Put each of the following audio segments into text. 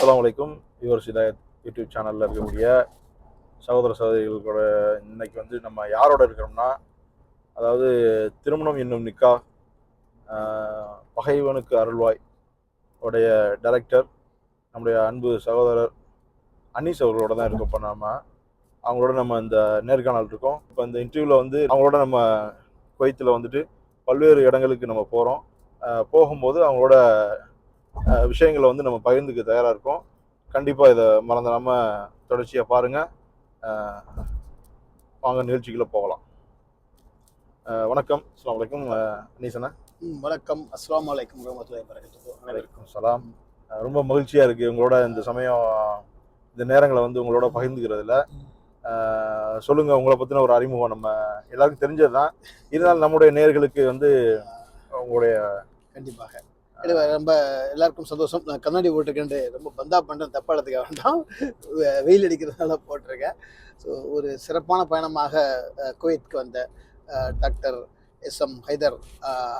அஸ்ஸலாமு அலைக்கும். யுவர் ஹிதாயத் யூடியூப் சேனலில் இருக்கக்கூடிய சகோதர சகோதரிகளோட இன்னைக்கு வந்து நம்ம யாரோட இருக்கிறோம்னா, அதாவது திருமணம் என்னும் நிக்கா பகைவனுக்கு அருள்வாய் உடைய டைரக்டர் நம்முடைய அன்பு சகோதரர் அனீஸ் அவர்களோட தான் இருக்கோம். இப்போ அவங்களோட நம்ம இந்த நேர்காணல் இருக்கோம். இப்போ இந்த இன்டர்வியூவில் வந்து அவங்களோட நம்ம குவைத்தில் வந்துட்டு பல்வேறு இடங்களுக்கு நம்ம போகிறோம். போகும்போது அவங்களோட விஷயங்களை வந்து நம்ம பகிர்ந்துக்க தயாராக இருக்கோம். கண்டிப்பாக இதை மறந்துடாம தொடர்ச்சியாக பாருங்கள். வாங்க நிகழ்ச்சிக்குள்ளே போகலாம். வணக்கம். அஸ்ஸலாமு அலைக்கும் அனீசனா. வணக்கம். அஸ்ஸலாமு அலைக்கும் வரஹ்மத்துல்லாஹி வபரகாத்துஹு. வலைக்கும் சலாம். ரொம்ப மகிழ்ச்சியாக இருக்குது உங்களோட இந்த சமயம் இந்த நேரங்களை வந்து உங்களோட பகிர்ந்துக்கிறதுல. சொல்லுங்கள், உங்களை பற்றின ஒரு அறிமுகம் நம்ம எல்லாருக்கும் தெரிஞ்சது தான், இருந்தாலும் நம்முடைய நேயர்களுக்கு வந்து உங்களுடைய. கண்டிப்பாக ரொம்ப எல்லாருக்கும் சந்தோஷம். நான் கண்ணாடி போட்டிருக்கேன், ரொம்ப பந்தா பண்ணுறேன், தப்பா எடுத்துக்க வேண்டாம். வெயில் அடிக்கிறதுனால போட்டிருக்கேன். ஸோ ஒரு சிறப்பான பயணமாக குவைத்துக்கு வந்த டாக்டர் எஸ்.எம். ஹைதர்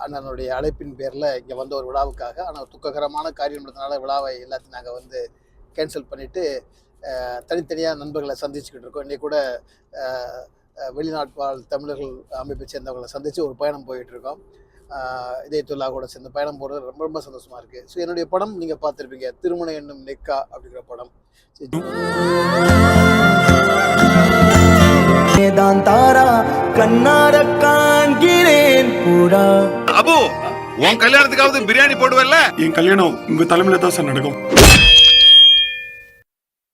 அண்ணனுடைய அழைப்பின் பேரில் இங்கே வந்த ஒரு விழாவுக்காக, ஆனால் துக்ககரமான காரியம் இருந்ததுனால விழாவை எல்லாத்தையும் நாங்கள் வந்து கேன்சல் பண்ணிவிட்டு தனித்தனியாக நண்பர்களை சந்திச்சுக்கிட்டு இருக்கோம். இன்றைக்கி கூட வெளிநாட்டு வாழ் தமிழர்கள் அமைப்பை சேர்ந்தவங்களை சந்தித்து ஒரு பயணம் போயிட்டுருக்கோம். இதயத்துல்லா கூட சேர்ந்த பயணம் போகிறது ரொம்ப ரொம்ப சந்தோஷமாக இருக்குது. ஸோ என்னுடைய படம் நீங்கள் பார்த்துருப்பீங்க, திருமணம் என்னும் நிக்கா அப்படிங்கிற படம். அபு, உன் கல்யாணத்துக்காவது பிரியாணி போடுவல்ல? என் கல்யாணம் உங்க தலைமையில தான் சார் நடக்கும்.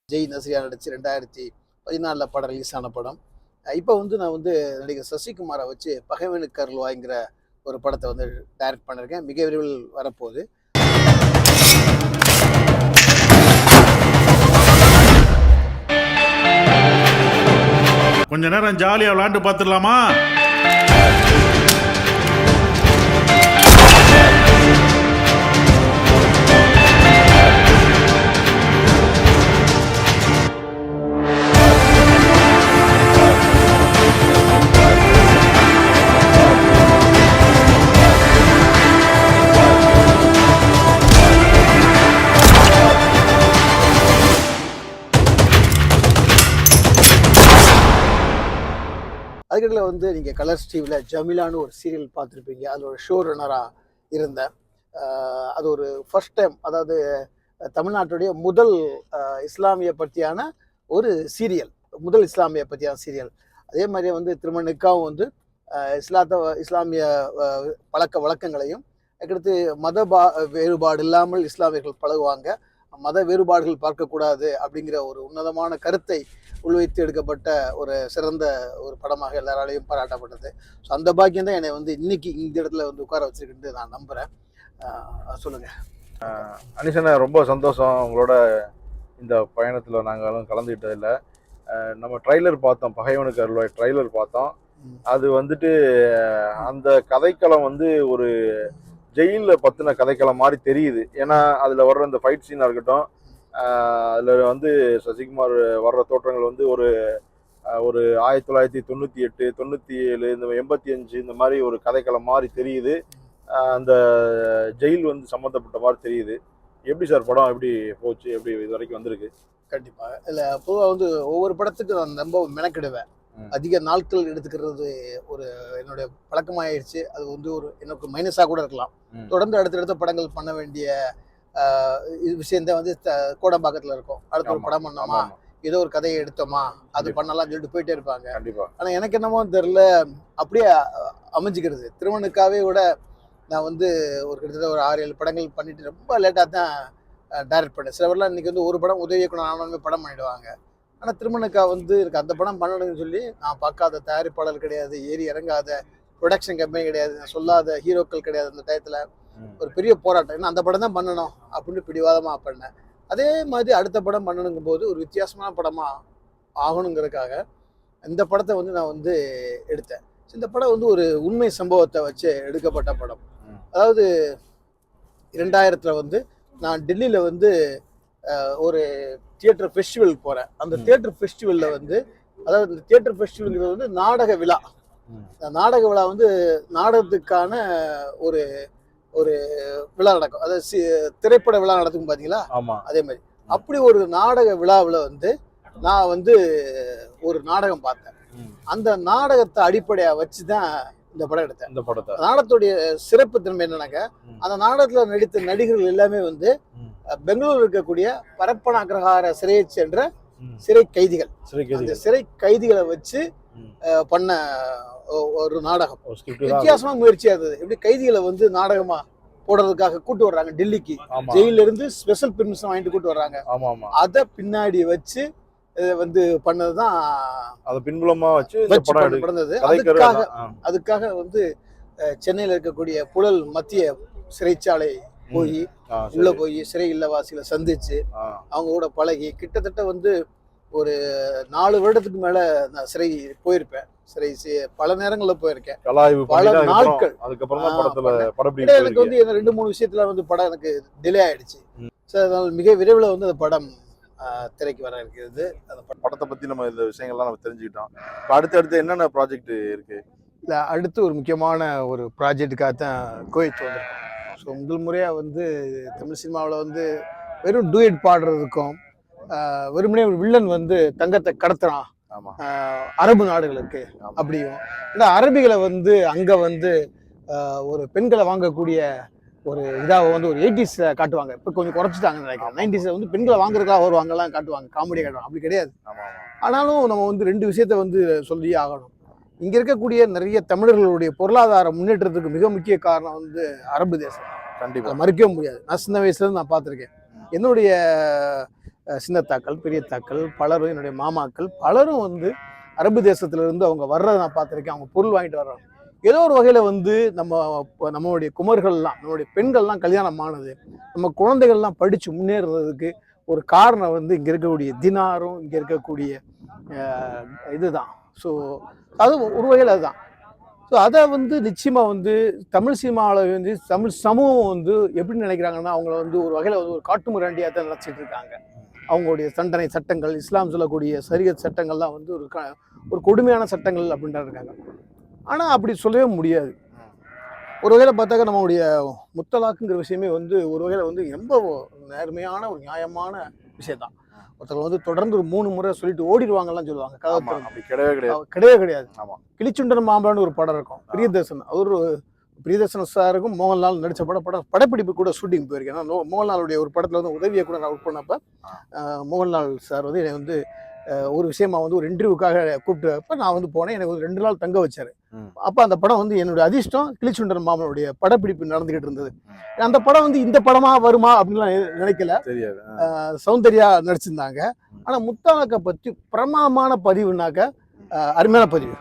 ஜெய் நஸ்ரியா நடிச்சு 2014 படம் ரிலீஸ் ஆன படம். இப்போ வந்து நான் வந்து நடிகர் சசிகுமாரை வச்சு பகைவனுக்கு அருள்வாய்ங்கிற ஒரு படத்தை வந்து டைரக்ட் பண்ணியிருக்கேன். மிக விரைவில் வரப்போகுது. கொஞ்ச நேரம் ஜாலியா விளையாண்டு பார்த்துடலாமா? அதுக்கிட்ட வந்து நீங்கள் கலர்ஸ் டிவியில் ஜமீலான்னு ஒரு சீரியல் பார்த்துருப்பீங்க. அதில் ஒரு ஷோ ரன்னராக இருந்தேன். அது ஒரு ஃபர்ஸ்ட் டைம், அதாவது தமிழ்நாட்டுடைய முதல் இஸ்லாமிய பற்றியான ஒரு சீரியல், முதல் இஸ்லாமிய பற்றியான சீரியல். அதே மாதிரியே வந்து திருமண நிக்காவும் வந்து இஸ்லாமிய பழக்க வழக்கங்களையும், அதுக்கடுத்து மத வேறுபாடு இல்லாமல் இஸ்லாமியர்கள் பழகுவாங்க, மத வேறுபாடுகள் பார்க்கக்கூடாது அப்படிங்கிற ஒரு உன்னதமான கருத்தை உள்வைத்து எடுக்கப்பட்ட ஒரு சிறந்த ஒரு படமாக எல்லாராலையும் பாராட்டப்பட்டது. ஸோ அந்த பாக்கியம் தான் என்னை வந்து இன்னைக்கு இந்த இடத்துல வந்து உட்கார வச்சிருக்குன்னு நான் நம்புகிறேன். சொல்லுங்கள் அனிசனா, ரொம்ப சந்தோஷம் உங்களோட இந்த பயணத்தில் நாங்களும் கலந்துக்கிட்டதில்லை. நம்ம ட்ரைலர் பார்த்தோம், பகைவனுக்கு அருள்வாய் ட்ரைலர் பார்த்தோம். அது வந்துட்டு அந்த கதைக்களம் வந்து ஒரு ஜெயிலில் பற்றின கதைக்களம் மாதிரி தெரியுது. ஏன்னா அதில் வர்ற அந்த ஃபைட் சீனாக இருக்கட்டும், அதில் வந்து சசிகுமார் வர்ற தோற்றங்கள் வந்து ஒரு 1998, 97, இந்த 85 இந்த மாதிரி ஒரு கதைக்களம் மாதிரி தெரியுது. அந்த ஜெயில் வந்து சம்மந்தப்பட்ட மாதிரி தெரியுது. எப்படி சார் படம் எப்படி போச்சு, எப்படி இது வரைக்கும் வந்திருக்கு? கண்டிப்பாக இல்லை, பொதுவாக வந்து ஒவ்வொரு படத்துக்கு நான் ரொம்ப மெனக்கிடுவேன். அதிக நாட்கள் எடுத்துக்கிறது ஒரு என்னுடைய பழக்கமாயிடுச்சு. அது வந்து ஒரு எனக்கு மைனஸாக கூட இருக்கலாம். தொடர்ந்து அடுத்தடுத்த படங்கள் பண்ண வேண்டிய விஷயந்தான் வந்து கோடம்பாக்கத்தில் இருக்கும். அடுத்த ஒரு படம் பண்ணோமா, ஏதோ ஒரு கதையை எடுத்தோமா, அது பண்ணலாம் சொல்லிட்டு போயிட்டே இருப்பாங்க. ஆனால் எனக்கு என்னமோ தெரியல, அப்படியே அமைஞ்சிக்கிறது. திருமணுக்காவே கூட நான் வந்து ஒரு கிட்டத்தட்ட ஒரு 6-7 படங்கள் பண்ணிட்டு ரொம்ப லேட்டாக தான் டைரக்ட் பண்ணேன். சிலவரெல்லாம் இன்னைக்கு வந்து ஒரு படம் உதவி இயக்குனர் ஆனாலுமே படம் பண்ணிடுவாங்க. ஆனால் திருமணுக்கா வந்து எனக்கு அந்த படம் பண்ணணும்னு சொல்லி நான் பார்க்காத தயாரிப்பாளர் கிடையாது, ஏறி இறங்காத ப்ரொடக்ஷன் கம்பெனி கிடையாது, நான் சொல்லாத ஹீரோக்கள் கிடையாது. அந்த டயத்தில் ஒரு பெரிய போராட்டம். ஏன்னா அந்த படம் தான் பண்ணணும் அப்படின்னு பிடிவாதமாக பண்ணேன். அதே மாதிரி அடுத்த படம் பண்ணணுங்கும் போது ஒரு வித்தியாசமான படமாக ஆகணுங்கிறதுக்காக இந்த படத்தை வந்து நான் வந்து எடுத்தேன். இந்த படம் வந்து ஒரு உண்மை சம்பவத்தை வச்சு எடுக்கப்பட்ட படம். அதாவது 2000 வந்து நான் டெல்லியில் வந்து ஒரு தியேட்டர் ஃபெஸ்டிவல் போகிறேன். அந்த தியேட்டர் ஃபெஸ்டிவலில் வந்து, அதாவது இந்த தியேட்டர் ஃபெஸ்டிவல்ங்கிறது வந்து நாடக விழா. நாடக விழா வந்து நாடகத்துக்கான ஒரு ஒரு விழா நடக்கும். அதாவது திரைப்பட விழா நடக்கும் பார்த்தீங்களா, அதே மாதிரி அப்படி ஒரு நாடக விழாவில் வந்து நான் வந்து ஒரு நாடகம் பார்த்தேன். அந்த நாடகத்தை அடிப்படையா வச்சுதான் இந்த படம் எடுத்தேன். இந்த படத்தை நாடகத்துடைய சிறப்பு தன்மை என்னன்னாக்க, அந்த நாடகத்துல நடித்த நடிகர்கள் எல்லாமே வந்து பெங்களூர் இருக்கக்கூடிய பரப்பன அக்ரஹார சிறையை சென்ற சிறை கைதிகள். அந்த சிறை கைதிகளை வச்சு பண்ண ஒரு நாடகம். வித்தியாசமா முயற்சியா இருந்தது. எப்படி கைதிகளை வந்து நாடகமா போடுறதுக்காக கூட்டு வர்றாங்க டெல்லிக்கு, ஜெயில இருந்து ஸ்பெஷல் பெர்மிஷன் வாங்கிட்டு கூட்டு வர்றாங்க. அத பின்னாடி வச்சு வந்து பண்ணதுதான், அதை பின்புலமா வச்சு நடந்தது. அதுக்காக வந்து சென்னையில இருக்கக்கூடிய புழல் மத்திய சிறைச்சாலை போய் உள்ள போய் சிறை இல்லவாசிகளை சந்திச்சு அவங்க கூட பழகி கிட்டத்தட்ட வந்து ஒரு 4 வருடத்துக்கு மேல நான் சிறை போயிருப்பேன். சிறை பல நேரங்கள்ல போயிருக்கேன், பல நாட்கள். எனக்கு வந்து 2-3 விஷயத்துல வந்து படம் எனக்கு டிலே ஆயிடுச்சு. அதனால மிக விரைவில் வந்து அந்த படம் திரைக்கு வர இருக்கிறது. அந்த படத்தை பத்தி நம்ம இந்த விஷயங்கள்லாம் நம்ம தெரிஞ்சுக்கிட்டோம். அடுத்து என்னென்ன ப்ராஜெக்ட் இருக்கு? இல்லை, அடுத்து ஒரு முக்கியமான ஒரு ப்ராஜெக்டுக்காக தான் கோயத் வந்திருக்கோம். ஸோ முதல் முறையாக வந்து தமிழ் சினிமாவில் வந்து வெறும் டூயட் பாடுறதுக்கும் வெறுமனே ஒரு வில்லன் வந்து தங்கத்தை கடத்துறான் அரபு நாடுகளுக்கு அப்படியும், ஏன்னா அரபிகளை வந்து அங்கே வந்து ஒரு பெண்களை வாங்கக்கூடிய ஒரு இதாக வந்து ஒரு 80s காட்டுவாங்க. இப்போ கொஞ்சம் குறைச்சிட்டாங்கன்னு நினைக்கிறேன். 90s வந்து பெண்களை வாங்குறதுக்காக வருவாங்கலாம் காட்டுவாங்க, காமெடியாக காட்டுவாங்க. அப்படி கிடையாது. ஆனாலும் நம்ம வந்து 2 விஷயத்த வந்து சொல்லி ஆகணும். இங்க இருக்கக்கூடிய நிறைய தமிழர்களுடைய பொருளாதார முன்னேற்றத்துக்கு மிக முக்கிய காரணம் வந்து அரபு தேசம். கண்டிப்பா மறுக்கவே முடியாது. நான் சின்ன வயசுல இருந்து நான் பார்த்துருக்கேன். என்னுடைய சின்னத்தாக்கள், பெரியத்தாக்கள், பலரும், என்னுடைய மாமாக்கள் பலரும் வந்து அரபு தேசத்துல இருந்து அவங்க வர்றதை நான் பார்த்துருக்கேன். அவங்க பொருள் வாங்கிட்டு வர்றாங்க. ஏதோ ஒரு வகையில வந்து நம்மளுடைய குமர்கள்லாம், நம்மளுடைய பெண்கள்லாம் கல்யாணம் ஆனது, நம்ம குழந்தைகள்லாம் படிச்சு முன்னேறதுக்கு ஒரு காரணம் வந்து இங்க இருக்கக்கூடிய தினாரும் இங்க இருக்கக்கூடிய இதுதான். ஸோ அது ஒரு வகையில் அதுதான். ஸோ அதை வந்து நிச்சயமா வந்து தமிழ் சினிமாவில் வந்து தமிழ் சமூகம் வந்து எப்படி நினைக்கிறாங்கன்னா, அவங்கள வந்து ஒரு வகையில் வந்து ஒரு காட்டு மிராண்டியாக தான் நினச்சிட்டு இருக்காங்க. அவங்களுடைய தண்டனை சட்டங்கள், இஸ்லாம் சொல்லக்கூடிய சரியத் சட்டங்கள்லாம் வந்து ஒரு கொடுமையான சட்டங்கள் அப்படின்ட்டு இருக்காங்க. ஆனால் அப்படி சொல்லவே முடியாது. ஒரு வகையில் பார்த்தாக்க நம்மளுடைய முத்தலாக்குங்கிற விஷயமே வந்து ஒரு வகையில் வந்து ரொம்ப நேர்மையான ஒரு நியாயமான விஷயம்தான். ஒருத்தர் வந்து தொடர்ந்து ஒரு 3 முறை சொல்லிட்டு ஓடிடுவாங்கலாம் சொல்லுவாங்க. கிடையவே கிடையாது. கிளிச்சுண்டன் மாம்பழம்னு ஒரு படம் இருக்கும், பிரியதர்சன். அவரு பிரியதர்சன் சாருக்கும் மோகன்லால் நடிச்ச படப்பிடிப்பு கூட ஷூட்டிங் போயிருக்கேன். ஏன்னா மோகன்லாலுடைய ஒரு படத்துல வந்து உதவியை கூட நான் ஒர்க் பண்ணப்ப மோகன்லால் சார் வந்து என்னை வந்து ஒரு விஷயமா வந்து ஒரு இன்டர்வியூக்காக கூப்பிட்டு நான் வந்து போனேன். எனக்கு ஒரு 2 நாள் தங்க வச்சாரு. அப்போ அந்த படம் வந்து என்னுடைய அதிர்ஷ்டம் கிளிச்சுண்டன் மாமனுடைய படப்பிடிப்பு நடந்துகிட்டு இருந்தது. அந்த படம் வந்து இந்த படமா வருமா அப்படின்லாம் நினைக்கல. சௌந்தர்யா நடிச்சிருந்தாங்க. ஆனா முத்தலாக்கை பற்றி பிரமாதமான பதிவுனாக்க அருமையான பதிவு.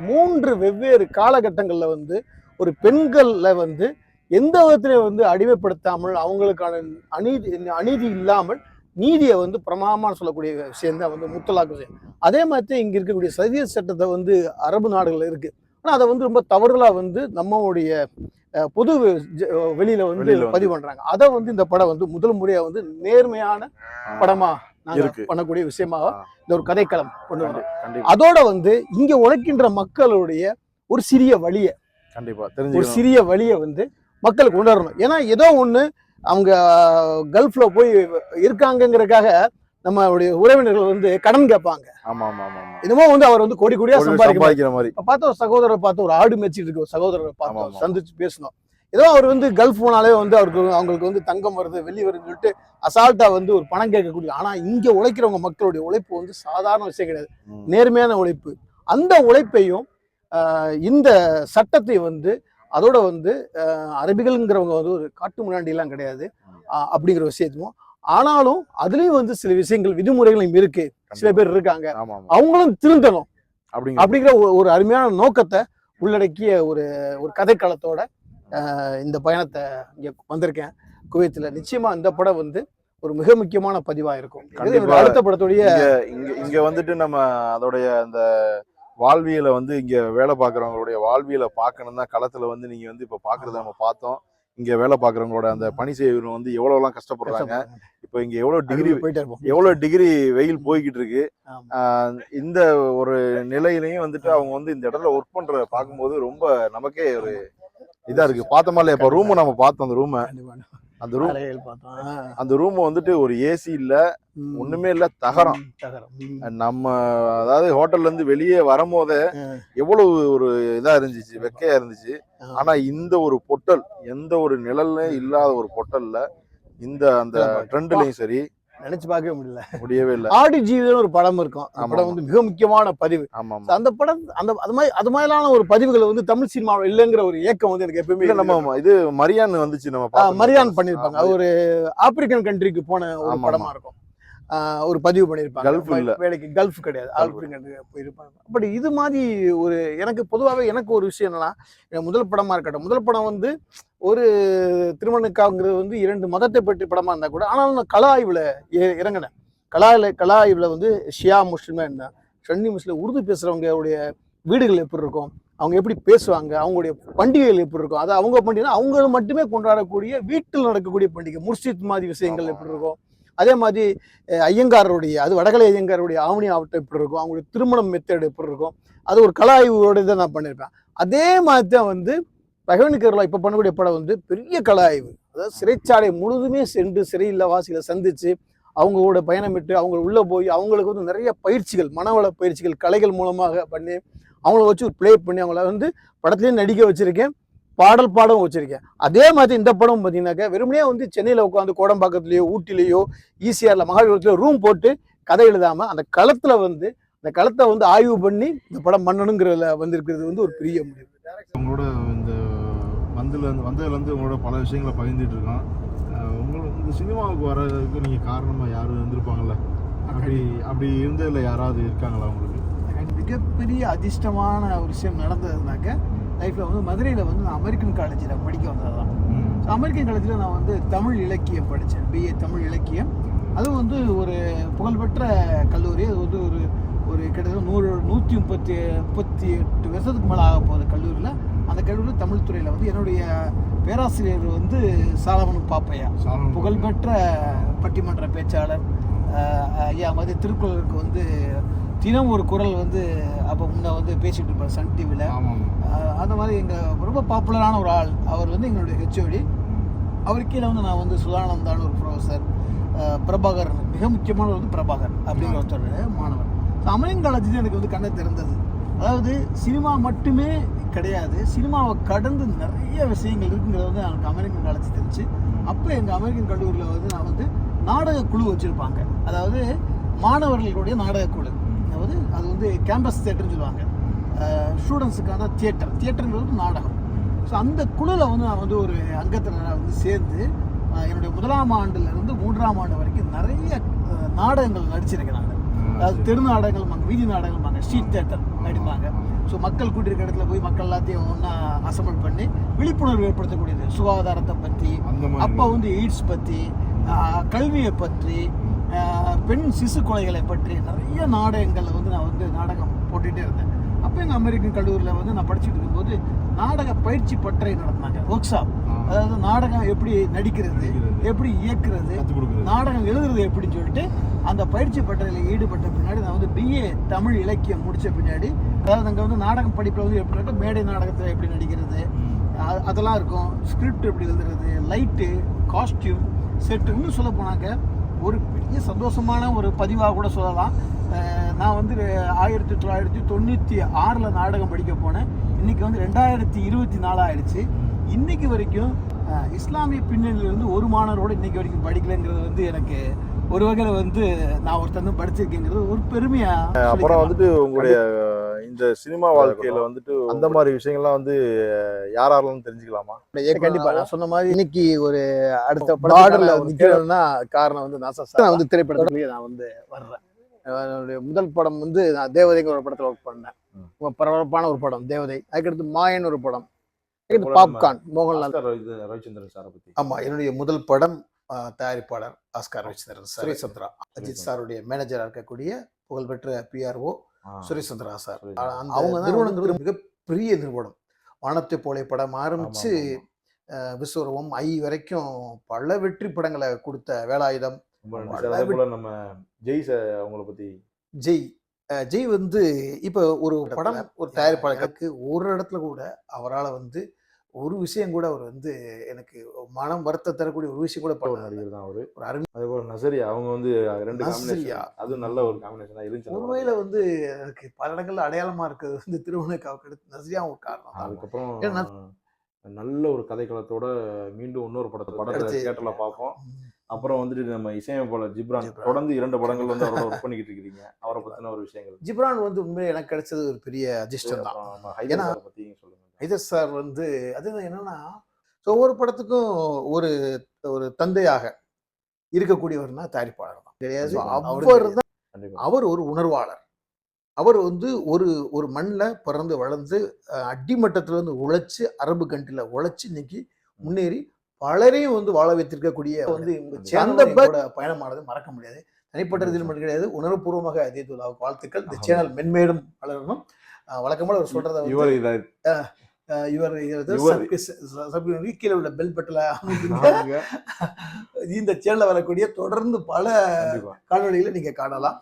3 வெவ்வேறு காலகட்டங்கள்ல வந்து ஒரு பெண்கள்ல வந்து எந்த விதத்திலையும் வந்து அடிமைப்படுத்தாமல், அவங்களுக்கான அநீதி இல்லாமல் நீதியை வந்து பிரமாதமான சொல்லக்கூடிய விஷயம் தான் வந்து முத்தலாக் விஷயம். அதே மாதிரி இங்க இருக்கக்கூடிய சரியத் சட்டத்தை வந்து அரபு நாடுகள் இருக்கு. ஆனா அதை வந்து ரொம்ப தவறுதலா வந்து நம்மளுடைய பொது வெளியில வந்து பதிவு பண்றாங்க. அதை வந்து இந்த படம் வந்து முதல் முறையா வந்து நேர்மையான படமா பண்ணக்கூடிய விஷயமாக இந்த ஒரு கதைக்களம் கொண்டு வரும். அதோட வந்து இங்க உழைக்கின்ற மக்களுடைய ஒரு சிறிய வழியை வந்து மக்களுக்கு உணரணும். ஏன்னா ஏதோ ஒண்ணு அவங்க கல்ஃப்ல போய் இருக்காங்கிறதுக்காக நம்மளுடைய உறவினர்கள் வந்து கடன் கேட்பாங்க. என்னமோ வந்து அவர் வந்து கோடி கோடியா சம்பாதிக்கிற மாதிரி பார்த்த ஒரு சகோதரரை பார்த்து, ஒரு ஆடு மேய்ச்சிட்டு இருக்க ஒரு சகோதரரை பார்த்து சந்திச்சு பேசணும். ஏதோ அவர் வந்து கல்ஃப் போனாலே வந்து அவங்களுக்கு வந்து தங்கம் வருது, வெள்ளி வருதுன்னு சொல்லிட்டு அசால்ட்டா வந்து ஒரு பணம் கேட்கக்கூடிய. ஆனா இங்க உழைக்கிறவங்க மக்களுடைய உழைப்பு வந்து சாதாரண விஷயம் கிடையாது, நேர்மையான உழைப்பு. அந்த உழைப்பையும் இந்த சட்டத்தை வந்து அதோட வந்து அரபிகள்ங்கிறவங்க வந்து ஒரு காட்டு முன்னாடிலாம் கிடையாது அப்படிங்கிற விஷயத்தையும், ஆனாலும் அதுலயும் வந்து சில விஷயங்கள் விதிமுறைகளும் இருக்கு. சில பேர் இருக்காங்க, அவங்களும் திருந்தணும் அப்படிங்கிற ஒரு அருமையான நோக்கத்தை உள்ளடக்கிய ஒரு கதைக்களத்தோட இந்த பயணத்தை இங்க வந்திருக்கேன் குவைத்துல. நிச்சயமா இந்த படம் வந்து ஒரு மிக முக்கியமான பதிவா இருக்கும். அடுத்த படத்துடைய இங்க வந்துட்டு நம்ம அதோடைய அந்த வாழ்வியலை வந்து இங்க வேலை பார்க்குறவங்களுடைய வாழ்வியலை பார்க்கணும் தான் களத்துல வந்து நீங்க வந்து இப்ப பாக்குறத நம்ம பார்த்தோம். இங்க வேலை பார்க்குறவங்களோட அந்த பணி செய்வர்கள் வந்து எவ்வளவுலாம் கஷ்டப்படுறாங்க. இப்போ இங்க எவ்வளவு டிகிரி வெயில் போய்கிட்டு இருக்கு. இந்த ஒரு நிலையிலையும் வந்துட்டு அவங்க வந்து இந்த இடத்துல ஒர்க் பண்றத பார்க்கும்போது ரொம்ப நமக்கே ஒரு இதா இருக்கு. பார்த்தோமா இல்லையா? இப்ப ரூம் நம்ம பார்த்தோம், அந்த ரூமை அந்த ரூம் அறைகள் பார்த்தோம். அந்த ரூம் வந்துட்டு ஒரு ஏசி இல்ல, ஒண்ணுமே இல்ல, தகரம். நம்ம அதாவது ஹோட்டல்ல இருந்து வெளியே வரும்போதே எவ்வளவு ஒரு இதா இருந்துச்சு, வெக்கையா இருந்துச்சு. ஆனா இந்த ஒரு பொட்டல், எந்த ஒரு நிழல்ல இல்லாத ஒரு பொட்டல்ல இந்த அந்த ட்ரெண்ட்லயும் சரி நினைச்சு பார்க்கவே முடியவே இல்லை. ஆடு ஜீவிதம் ஒரு படம் இருக்கும். அந்த படம் வந்து மிக முக்கியமான பதிவு. அந்த படம் அது மாதிரியான ஒரு பதிவுகளை வந்து தமிழ் சினிமாவில் இல்லைங்கிற ஒரு ஏக்கம் வந்து எனக்கு எப்பவுமே இல்ல. நம்ம இது மரியான் வந்துச்சு, நம்ம மரியான் பண்ணிருப்பாங்க. அது ஒரு ஆப்பிரிக்கன் கண்ட்ரிக்கு போன ஒரு படமா இருக்கும். ஒரு பதிவு பண்ணியிருப்பாங்க. வேலைக்கு கல்ஃப் கிடையாது, ஆப்பிரிக்கன் கண்ட்ரிக்கு போயிருப்பாங்க. பட் இது மாதிரி ஒரு எனக்கு பொதுவாகவே எனக்கு ஒரு விஷயம் என்னன்னா, முதல் படமா இருக்கட்டும், முதல் படம் வந்து ஒரு திருமணுக்காங்கிறது வந்து 2 மதத்தை பற்றி படமா இருந்தா கூட, ஆனாலும் நான் கல ஆய்வுல இறங்கினேன். கல ஆய்வுல வந்து ஷியா முஸ்லிமா இருந்தா, சன்னி முஸ்லிம் உருது பேசுறவங்களுடைய வீடுகள் எப்படி இருக்கும், அவங்க எப்படி பேசுவாங்க, அவங்களுடைய பண்டிகைகள் எப்படி இருக்கும், அது அவங்க பண்டிகை அவங்க மட்டுமே கொண்டாடக்கூடிய வீட்டில் நடக்கக்கூடிய பண்டிகை, முர்ஷித் மாதிரி விஷயங்கள் எப்படி இருக்கும். அதே மாதிரி ஐயங்காரருடைய, அது வடகலை ஐயங்காருடைய ஆவணி ஆவட்டம் எப்படி இருக்கும், அவங்களுடைய திருமணம் மெத்தேடு எப்படி இருக்கும், அது ஒரு கல ஆய்வோட இதை நான் பண்ணியிருப்பேன். அதே மாதிரி தான் வந்து ரஹ்மான் கேரளா இப்போ பண்ணக்கூடிய படம் வந்து பெரிய கல ஆய்வு. அதாவது சிறைச்சாலை முழுதுமே சென்று சிறையில் வாசிகளை சந்திச்சு அவங்களோட பயணமிட்டு அவங்க உள்ளே போய் அவங்களுக்கு வந்து நிறைய பயிற்சிகள், மனவள பயிற்சிகள் கலைகள் மூலமாக பண்ணி அவங்கள வச்சு ஒரு ப்ளே பண்ணி அவங்கள வந்து படத்துலேயும் நடிக்க வச்சுருக்கேன், பாடவும் வச்சுருக்கேன். அதே மாதிரி இந்த படம் பார்த்தீங்கன்னாக்கா வெறுமனே வந்து சென்னையில் உட்காந்து கோடம்பாக்கத்துலேயோ ஊட்டிலேயோ ஈசிஆரில் மகாபலிபுரத்துலையோ ரூம் போட்டு கதை எழுதாமல் அந்த களத்தில் வந்து அந்த களத்தை வந்து ஆய்வு பண்ணி இந்த படம் பண்ணணுங்கிறதுல வந்திருக்கிறது வந்து ஒரு பெரிய முடிவு. உங்களோட இந்த வந்ததுலேருந்து உங்களோட பல விஷயங்களை பகிர்ந்துட்டு இருக்கோம். உங்களுக்கு இந்த சினிமாவுக்கு வர்றதுக்கு நீங்கள் காரணமாக யாரும் இருந்திருப்பாங்கல்ல, அப்படி இருந்ததில் யாராவது இருக்காங்களா உங்களுக்கு? மிகப்பெரிய அதிர்ஷ்டமான ஒரு விஷயம் நடந்ததுனாக்க, லைஃப்பில் வந்து மதுரையில் வந்து நான் அமெரிக்கன் காலேஜில் படிக்க வந்தது தான். ஸோ அமெரிக்கன் காலேஜில் நான் வந்து தமிழ் இலக்கியம் படித்தேன், பிஏ தமிழ் இலக்கியம். அதுவும் வந்து ஒரு புகழ்பெற்ற கல்லூரி. அது வந்து ஒரு கிட்டத்தட்ட 138 வருஷத்துக்கு மேலே ஆக போகுது கல்லூரியில். அந்த கல்லூரியில் தமிழ் துறையில் வந்து என்னுடைய பேராசிரியர் வந்து சாலமன் பாப்பையா, புகழ்பெற்ற பட்டிமன்ற பேச்சாளர். ஐயா மாதிரி திருக்குறளுக்கு வந்து தினம் ஒரு குரல் வந்து அப்போ முன்னே வந்து பேசிகிட்டு இருப்பார் சன் டிவியில். அந்த மாதிரி எங்கள் ரொம்ப பாப்புலரான ஒரு ஆள். அவர் வந்து எங்களுடைய ஹெச்ஓடி. அவர் கீழே வந்து நான் வந்து சுதானந்தான்னு ஒரு ப்ரொஃபஸர், பிரபாகர், மிக முக்கியமான வந்து பிரபாகர் அப்படிங்கிற ஒருத்தர் மாணவர். ஸோ அமெரிக்கன் காலேஜ் எனக்கு வந்து கண்ணை திறந்தது. அதாவது சினிமா மட்டுமே கிடையாது, சினிமாவை கடந்து நிறைய விஷயங்கள் இருக்குங்கிறது வந்து எனக்கு அமெரிக்கன் காலேஜ் தெரிஞ்சு. அப்போ எங்கள் அமெரிக்கன் கல்லூரியில் வந்து நான் வந்து நாடக குழு வச்சுருப்பாங்க. அதாவது மாணவர்களுடைய நாடக குழு, அதாவது அது வந்து கேம்பஸ் தியேட்டர்னு சொல்லுவாங்க, ஸ்டூடெண்ட்ஸுக்கான தியேட்டருங்கிறது நாடகம். ஸோ அந்த குழுவில் வந்து நான் வந்து ஒரு அங்கத்தில் நான் வந்து சேர்ந்து என்னுடைய 1ஆம் ஆண்டுலேருந்து 3ஆம் ஆண்டு வரைக்கும் நிறைய நாடகங்கள் நடிச்சிருக்கேன். நான் அதாவது தெரு நாடகங்கள், வீதி நாடகங்கள், ஸ்ட்ரீட் தியேட்டர் நடிப்பாங்க. ஸோ மக்கள் கூட்டியிருக்க இடத்துல போய் மக்கள் எல்லாத்தையும் ஒன்றா அசம்பிள் பண்ணி விழிப்புணர்வு ஏற்படுத்தக்கூடியது, சுகாதாரத்தை பற்றி, அப்போ வந்து எய்ட்ஸ் பற்றி, கல்வியை பற்றி, பெண் சிசு கொலைகளை பற்றி நிறைய நாடகங்களை வந்து நான் வந்து நாடகம் போட்டுகிட்டே இருந்தேன். அப்போ எங்கள் அமெரிக்கன் கல்லூரியில் வந்து நான் படிச்சுட்டு இருக்கும்போது நாடக பயிற்சி பட்டறை நடந்தாங்க, ஒர்க் ஷாப். அதாவது நாடகம் எப்படி நடிக்கிறது, எப்படி இயக்குறது, நாடகம் எழுதுறது எப்படின்னு சொல்லிட்டு அந்த பயிற்சி பட்டறையில் ஈடுபட்ட பின்னாடி நான் வந்து பிஏ தமிழ் இலக்கியம் முடித்த பின்னாடி, அதாவது அங்கே வந்து நாடகம் படிப்பில் வந்து எப்படின்னா மேடை நாடகத்தில் எப்படி நடிக்கிறது அதெல்லாம் இருக்கும், ஸ்கிரிப்ட் எப்படி எழுதுறது, லைட்டு, காஸ்டியூம், செட்டு. இன்னும் சொல்ல போனாக்க ஒரு பெரிய சந்தோஷமான ஒரு பதிவாக கூட சொல்லலாம். நான் வந்து 1996 நாடகம் படிக்க போனேன். இன்றைக்கி வந்து 2024 ஆயிடுச்சு. இன்றைக்கி வரைக்கும் இஸ்லாமிய பின்னணியிலிருந்து ஒரு மாணவரோடு இன்றைக்கி வரைக்கும் படிக்கலைங்கிறது வந்து எனக்கு ஒரு வகையில் வந்து நான் ஒருத்தர் படிச்சிருக்கேங்கிறது ஒரு பெருமையாக. அப்புறம் வந்துட்டு உங்களுடைய இந்த சினிமா வாழ்க்கையில் வந்துட்டு அந்த மாதிரி விஷயங்கள்லாம் வந்து யாரெல்லாம் தெரிஞ்சுக்கலாமா? கண்டிப்பாக நான் சொன்ன மாதிரி இன்னைக்கு ஒரு அடுத்த பார்டர்ல நிற்கிறதுனா காரணம் வந்து நான் வந்து திரைப்படத்துலேயே நான் வந்து வர்றேன். என்னுடைய முதல் படம் வந்து நான் தேவதைங்கிற ஒரு படத்தில் ஒர்க் பண்ணேன். ரொம்ப பரபரப்பான ஒரு படம் தேவதை. அதுக்கடுத்து மாயன் ஒரு படம், பாப்கார்ன் மோகன்லால் ரவிச்சந்திரன் சாரை பற்றி. ஆமாம், என்னுடைய முதல் படம் தயாரிப்பாளர் ஆஸ்கார் ரவிச்சந்திரன், சுரேஷ் சந்திரா, அஜித் சாருடைய மேனேஜராக இருக்கக்கூடிய புகழ்பெற்ற பிஆர்ஓ சுரேஷ் சந்திரா சார். அவங்க நிறுவனங்கிறது மிகப்பெரிய நிறுவனம். வானத்தை போலே படம் ஆரம்பித்து விஸ்வரூபம் ஐ வரைக்கும் பல வெற்றி படங்களை கொடுத்த வேலாயுதம். நம்ம ஜெய் அவங்கள பற்றி. ஜெய் வந்து இப்போ ஒரு படம் ஒரு தயாரிப்பாளருக்கு ஒரு இடத்துல கூட அவரால் வந்து ஒரு விஷயம் கூட அவர் வந்து எனக்கு மனம் வருத்த தரக்கூடிய ஒரு விஷயம் கூட ஒரு பண்ணாரு. நடிகர் தான் அவரு. ஒரு அருமை. அதே போல நசரியா அவங்க வந்து 2 நஸ்ரியா. காம்பினேஷன், அது நல்ல ஒரு காம்பினேஷனா இருந்துச்சு அந்த உண்மையில படத்துல. வந்து எனக்கு பல இடங்கள்ல அடையாளமா இருக்கிறது வந்து திருமணக்காவுக்கு அடுத்து நஸ்ரியாவும் ஒரு காரணம் தான். அதுக்கப்புறம் ஏன்னா நல்ல ஒரு கதைக்களத்தோட மீண்டும் இன்னொரு படத்தை அடுத்து தியேட்டர்ல பார்ப்போம். ம். அப்புறம் வந்துட்டு நம்ம இசையமைப்பாளர் ஜிப்ரான் ஜிப்ரான். தொடர்ந்து 2 படங்கள் வந்து அவரோட ஒர்க் பண்ணிக்கிட்டு இருக்கீங்க. அவரை பத்தின ஒரு விஷயங்கள். ஜிப்ரான் வந்து உண்மையில எனக்கு கிடைச்சது ஒரு பெரிய அதிர்ஷ்டம் தான். அப்புறம் நம்ம ஹைதர் சார் பத்தி சொல்லுங்க. ஹைதர் சார் வந்து அதுதான் என்னன்னா ஒவ்வொரு படத்துக்கும் ஒரு ஒரு தந்தையாக இருக்கக்கூடியவர்னா தயாரிப்பாளர் தான் கிடையாது. அவர் தான் கண்டிப்பா. அவர் ஒரு உணர்வாளர். அவர் வந்து ஒரு ஒரு மண்ணில் பிறந்து வளர்ந்து அடிமட்டத்துல இருந்து உழைச்சு அரபு கண்ட்ரில உழைச்சு இன்னைக்கு முன்னேறி பலரையும் வந்து வாழ வைத்திருக்கக்கூடிய வந்து இவங்க சேனலோட பயணமானது மறக்க முடியாது. தனிப்பட்ட ரீதியில் மட்டும் கிடையாது, உணர்வுபூர்வமாக அதேதுல்லாவுக்கு வாழ்த்துக்கள். இந்த சேனல் மென்மேலும் வளரணும். வழக்கமாக அவர் சொல்றத வந்து இவர் இதை இவர் கீழே உள்ள பெல் பட்டல இந்த சேனல்ல வரக்கூடிய தொடர்ந்து பல கண்டிப்பா. காணொளிகளை நீங்க காணலாம்.